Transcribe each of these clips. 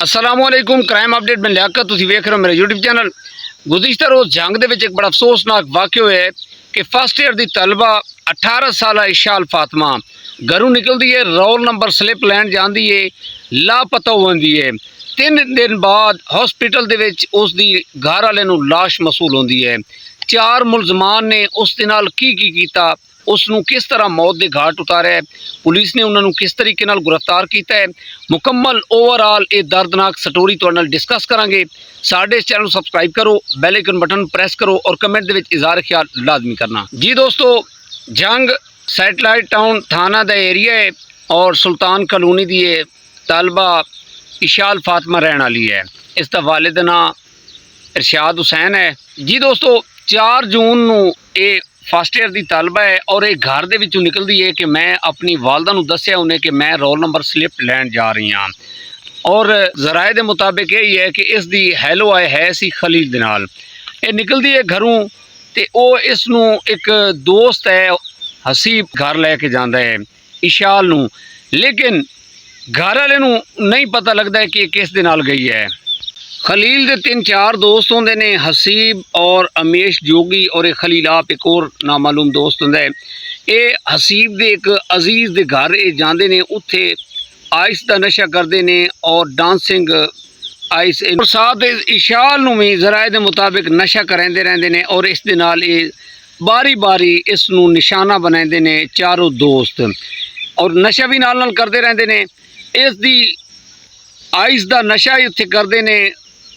असलामुअलैकुम crime update में लियाकत तुसीं वेख रहे हो मेरे यूट्यूब चैनल। गुज़िश्ता रोज़ जंग दे विच एक बड़ा अफसोसनाक वाक़या होया है कि फर्स्ट ईयर दी तलबा 18 साल इशाल फातिमा घरों निकलती है, रोल नंबर स्लिप लैन जाती है, लापता होती है। 3 दिन बाद हॉस्पिटल दे विच उसदी घर वाले नूं लाश मसूल होती है। 4 मुलजमान ने उस दे नाल की कीता, उसनूं किस तरह मौत के घाट उतारिया है, पुलिस ने उन्होंने किस तरीके नाल गिरफ्तार किया है, मुकम्मल ओवरऑल ये दर्दनाक स्टोरी तुहाडे नाल डिस्कस करांगे। साडे इस चैनल को सबसक्राइब करो, बैल आइकन बटन प्रेस करो और कमेंट दे विच इज़हार ख्याल लाजमी करना। जी दोस्तों, जंग सैटेलाइट टाउन थाना दा एरिया है और सुल्तान कलोनी दी तलबा इशाल फातिमा रहने वाली है। इसका वालिद नाम इरशाद हुसैन है। जी दोस्तों, 4 जून नूं ये फर्स्ट ईयर की तलबा है और एक घर दे विचों निकलती है कि मैं अपनी वालदा नूं दस्सिया उन्हें कि मैं रोल नंबर स्लिप लैन जा रही हाँ और जराए के मुताबिक यही है कि इसकी हैलो है सी खलील दे नाल। ये निकलती है घरों तो वह इसनूं एक दोस्त है हसीब घर लैके जाता है इशाल नूं, लेकिन घर वाले नूं नहीं पता लगता है कि किस दे नाल गई है। खलील दे 3-4 दोस्त होंदे ने, हसीब और अमेश जोगी और एक खलील आप एक और नामालूम दोस्त होंदा है। ये हसीब दे एक अजीज़ दे घर ये जांदे ने, उत्थे आइस का नशा करते ने और डांसिंग आइस और साथ इशाल नूं भी जराए दे मुताबिक नशा करांदे रहंदे ने और इस दे नाल ये बारी बारी इस नूं निशाना बनांदे ने चारों दोस्त और नशा भी नाल करते रहंदे ने। इस दी आइस का नशा ही उत्थे करते ने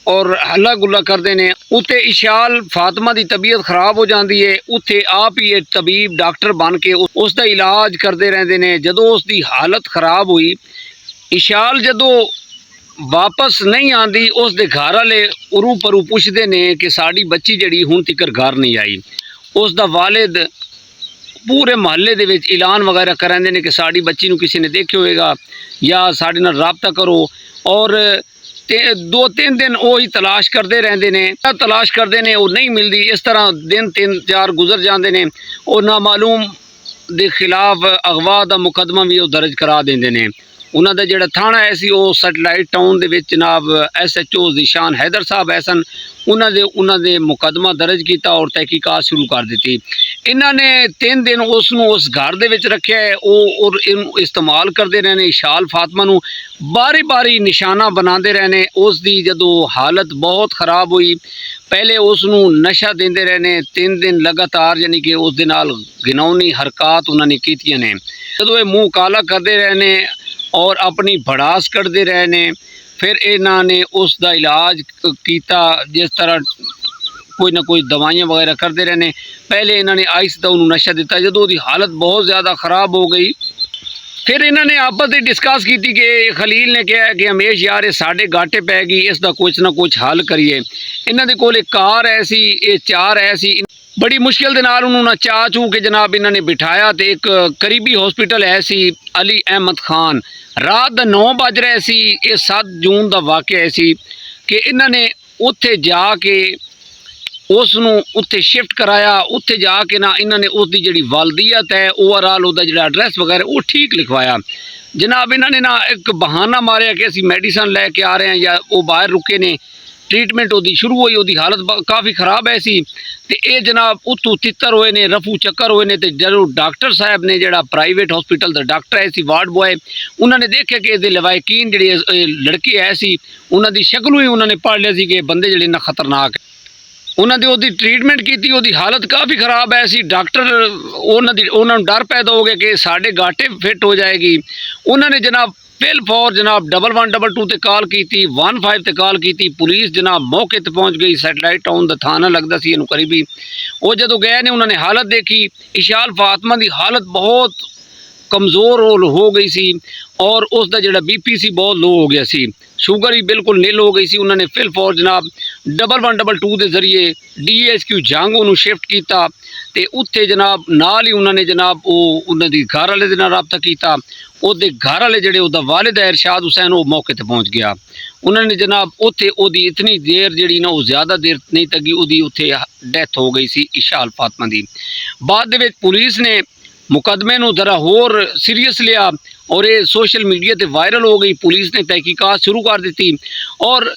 और हल्ला गुल्ला करते हैं। उत्थे इशाल फातिमा की तबीयत खराब हो जाती है, उत्थे आप ही एक तबीब डॉक्टर बन के उसका इलाज करते रहते हैं। जदों उसकी हालत खराब हुई, इशाल जदों वापस नहीं आती, उसके घर वाले उरू परू पुछते हैं कि साड़ी बच्ची जड़ी हुण तिकर घर नहीं आई। उसका वालिद पूरे महल्ले दे विच ऐलान वगैरह करांदे ने कि साड़ी बच्ची नूं किसी ने देखिया होएगा या साडे नाल राबता करो और 2-3 दिन वो ही तलाश करते रहते हैं। तलाश करते हैं वो नहीं मिलती, इस तरह दिन 3-4 गुजर जाते हैं और नामालूम के खिलाफ अगवा का मुकदमा भी वो दर्ज करा देंगे ने। उन्होंने जोड़ा थाना है सी वो सैटेलाइट टाउन दे विच जनाब SHO ज़ीशान हैदर साहब है सन, उन्होंने मुकदमा दर्ज किया और तहकीकात शुरू कर दी। इन्होंने 3 दिन उस घर दे विच रखा है और इस्तेमाल करते रहने। इशाल फातिमा नूं बारी बारी निशाना बनाते रहने। उसकी जदों हालत बहुत खराब हुई, पहले उसनूं नशा देंदे रहने 3 दिन लगातार, यानी कि उस दे नाल घिनौनी हरकत उन्होंने कीतियां ने। जदों ये मुँह काला करते रहने और अपनी भड़ास कढ़ते रहने, फिर इन्होंने उसका इलाज किया जिस तरह कोई ना कोई दवाइयाँ वगैरह करते रहने। पहले इन्होंने आइस का उन्होंने नशा दिता, जदों उसकी हालत बहुत ज़्यादा ख़राब हो गई, फिर इन्होंने आपस में डिस्कस की कि खलील ने कहा कि हमेश यार ये साढ़े घाटे पै गई, इसका कुछ ना कुछ हल करिए। इन्होंने कोल एक कार है सी, ये 4 है सी, बड़ी मुश्किल के नाल उन्होंने चाह चू के जनाब इन्होंने बिठाया तो एक करीबी हॉस्पिटल है सी अली अहमद खान। रात 9 बज रहे सी, ये 7 जून का वाक़या है सी कि इन्होंने उत्थे जाके उसनूं उत्थे शिफ्ट कराया। उत्थे जाके ना इन्होंने उसकी जी वालदियत है ओवरऑल उसका जो एड्रैस वगैरह वो ठीक लिखवाया। जनाब इन्होंने ना एक बहाना मारिया कि असीं मेडिसन लैके आ रहे हैं या वो बाहर रुके ने, ट्रीटमेंट उसकी शुरू हुई, उसकी हालत काफ़ी खराब है सी ते ये जनाब उत्तों तितर हुए ने, रफू चक्कर हुए ने। तो जो डॉक्टर साहब ने जोड़ा प्राइवेट हॉस्पिटल का डॉक्टर है सी वार्ड बॉय, उन्होंने देखा कि ये लवायकीन जी लड़के है सी, उन्होंने शक्लों ही उन्होंने पढ़ लिया सी कि बंदे जड़े ना खतरनाक है। उन्होंने उसकी ट्रीटमेंट की, उसकी हालत काफ़ी खराब है सी। डॉक्टर उन्होंने डर पैदा हो गया कि साढ़े घाटे फिट हो जाएगी। उन्होंने जनाब फिल फॉर जनाब 1112 ते कॉल की, 15 ते कॉल की। पुलिस जनाब मौके पर पहुँच गई। सैटेलाइट टाउन का थाना लगता सी इनू करीबी। वो जो गए ने उन्होंने हालत देखी, इशाल फातिमा की हालत बहुत कमज़ोर हो गई सी और उसका जोड़ा BP सी बहुत लो हो गया सी, शुगर ही बिल्कुल नील हो गई सी। उन्होंने फिल फॉर जनाब 1112 के जरिए DHQ जंग उन्होंने शिफ्ट किया तो उत्थे जनाब नाल ही उन्होंने जनाब वो उन्होंने घर वाले दे नाल राबता किया। उसके घर वाले जोड़े उसका वालिद है इरशाद हुसैन, वो मौके पर पहुँच गया। उन्होंने जनाब उत्थे ओदी इतनी देर जी ना वो ज़्यादा देर नहीं तकी, उसकी उत्थे डेथ हो गई सी इशाल फातिमा की। बाद दे विच पुलिस ने मुकदमे नूं जरा होर सीरीयस लिया और ये सोशल मीडिया ते वायरल हो गई। पुलिस ने तहकीकात शुरू कर दी और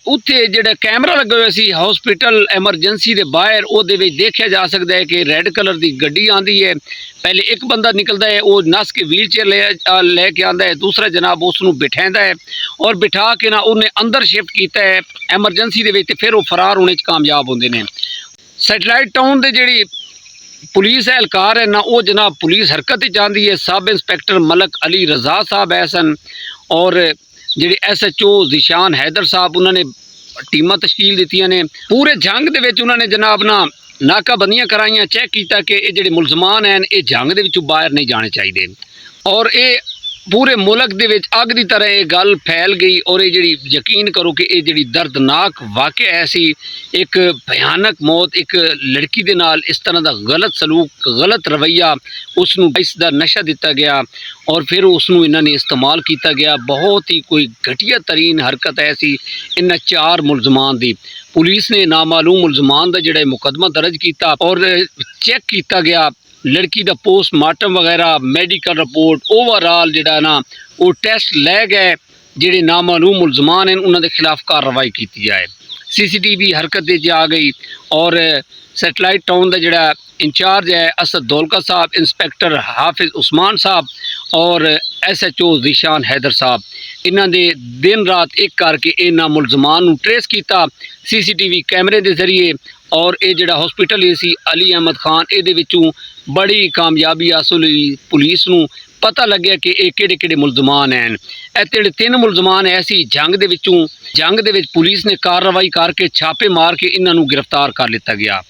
उत्थे जिहड़ा कैमरा लगा हुआ सी हॉस्पिटल एमरजेंसी के बाहर ਉਹਦੇ ਵਿੱਚ देखा जा सकता है कि रेड कलर की गड्डी आती है। पहले एक बंदा निकलता है, वो नस के व्हील चेयर लैके आता है, दूसरा जनाब उसनूं बिठांदा है और बिठा के ना उन्हें अंदर शिफ्ट किया है एमरजेंसी दे विच, फिर वो फरार होने च कामयाब होंदे ने। सैटेलाइट टाउन दे जिहड़ी पुलिस एहलकार है ना, वो जनाब पुलिस हरकत चाहती है। सब इंस्पैक्टर मलक अली रजा साहब है सन और ਜਿਹੜੇ SHO ज़ीशान हैदर साहब उन्होंने टीमां तश्कील दित्तियां ने। पूरे जंग दे विच उन्होंने जनाब ना नाकाबंदियां कराइयां, चेक किया कि ये जिहड़े मुलजमान हैं ये जंग दे विचों बाहर नहीं जाने चाहिए और ये पूरे मुल्क दे विच अग दी तरह ये गल फैल गई। और ये जिहड़ी यकीन करो कि ये जिहड़ी दर्दनाक वाक़या है सी, एक भयानक मौत, एक लड़की दे नाल इस तरह का गलत सलूक, गलत रवैया, उसनूं इसदा नशा दिता गया और फिर उसनूं इन्हां ने इस्तेमाल किया गया। बहुत ही कोई घटिया तरीन हरकत है सी इन्हां 4 मुलजमान दी। पुलिस ने नामालूम मुलजमान का जिहड़ा मुकदमा दर्ज किया और चेक किया गया लड़की का पोस्टमार्टम वगैरह, मेडिकल रिपोर्ट, ओवरऑल जिहड़ा ना वो टेस्ट लै गए। जिहड़े नामालूम मुलजमान हैं उन्हां दे खिलाफ कार्रवाई की जाए। CCTV हरकत दे आ गई और सैटेलाइट टाउन का जिहड़ा इंचार्ज है असद दौलका साहब, इंस्पैक्टर हाफिज उस्मान साहब और SHO ज़ीशान हैदर साहब, इन्हां दे दिन रात एक करके इन्हां मुलजमान नूं ट्रेस किया CCTV कैमरे के जरिए। और ये जिहड़ा हॉस्पिटल सी अली अहमद खान, ये विचों बड़ी कामयाबी हासिल हुई। पुलिस नूं पता लग्या कि ये किहड़े मुलजमान हैं। ये जिहड़े 3 मुलजमान ऐसी जंग दे विच पुलिस ने कार्रवाई करके छापे मार के इन्हां नूं गिरफ्तार कर लिया गया।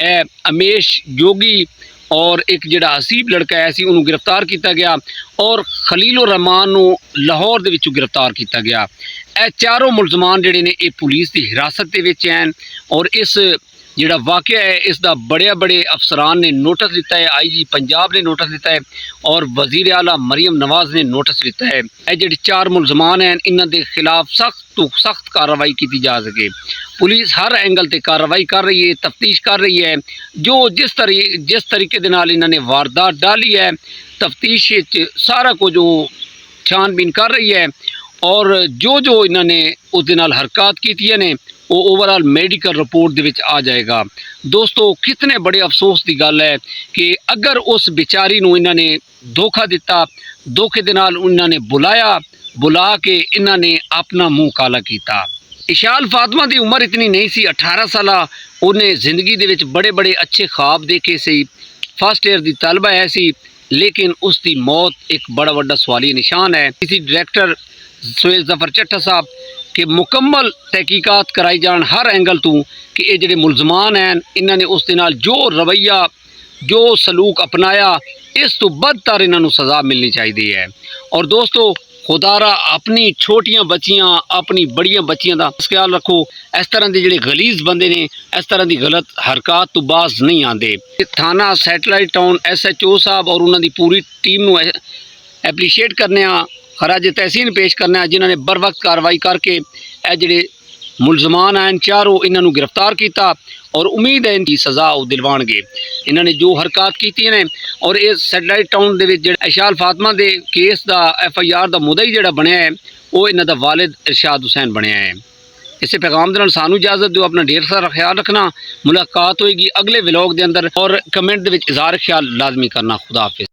ए अमेश जोगी और एक जिहड़ा हसीब लड़का है सी उन्होंने गिरफ्तार किया गया और खलीलुर रहमान नूं लाहौर दे विचों गिरफ्तार किया गया। ए चारों मुलजमान जिहड़े ने ये पुलिस की हिरासत दे विच हैं और इस जिहड़ा वाक़या है इसका बड़े अफसरान ने नोटिस दिता है। IG पंजाब ने नोटिस दिता है और वज़ीर आला मरीम नवाज़ ने नोटिस दिता है। ये जिहड़े 4 मुलजमान हैं इन्हां दे खिलाफ सख्त तो सख्त कार्रवाई की जा सके। पुलिस हर एंगल ते कार्रवाई कर रही है, तफ्तीश कर रही है। जो जिस तरीके दे नाल इन्हां ने वारदात डाली है, तफ्तीश सारा कुछ जो छानबीन कर रही है और जो इन्होंने उस दे नाल हरकत की ने वो ओवरऑल मेडिकल रिपोर्ट दे विच आ जाएगा। दोस्तों कितने बड़े अफसोस की गल है कि अगर उस बेचारी नूं इन्होंने धोखा दिता, धोखे दे नाल उन्होंने बुला के इन्होंने अपना मुँह काला किया। इशाल फातिमा की उम्र इतनी नहीं सी, 18 साल। उन्हें जिंदगी दे विच बड़े अच्छे ख्वाब देखे सी, फर्स्ट ईयर की तलबा है सी, लेकिन उसकी मौत एक बड़ा वड्डा सवाली निशान है। किसी डायरैक्टर सुहेल जफर चट्टा साहब कि मुकम्मल तहकीकात कराई जान हर एंगल तो कि ये जिहड़े मुलजमान हैं इन्होंने उस दे नाल जो रवैया, जो सलूक अपनाया, इस तो बदतर इन्हों सज़ा मिलनी चाहिए है। और दोस्तों खुदारा अपनी छोटियां बच्चियां, अपनी बड़ियां बच्चियां का ख्याल रखो। इस तरह के जिहड़े गलीज बंदे ने इस तरह की गलत हरकत तो बाज नहीं आते। थाना सैटेलाइट टाउन SHO साहब और उन्होंने पूरी टीम को एप्रीशिएट करने, खराज तहसीन पेश करना, जिन्होंने बर वक्त कार्रवाई करके ये जिहड़े मुलजमान हैं 4 इन्हों गिरफ्तार किया और उम्मीद है इनकी सज़ा वो दिलवाणगे। इन्होंने जो हरकत की ने और ये सैटेलाइट टाउन के इशाल फातिमा के केस का FIR का मुद्दा ही जोड़ा बनया है वो इन्हों का वालिद इरशाद हुसैन बनया है। इसे पैगाम के नाल सानू इजाजत दो। अपना ढेर सारा ख्याल रखना। मुलाकात होएगी अगले व्लॉग के अंदर और कमेंट के इजहार ख्याल लाजमी करना। खुदा हाफिज़।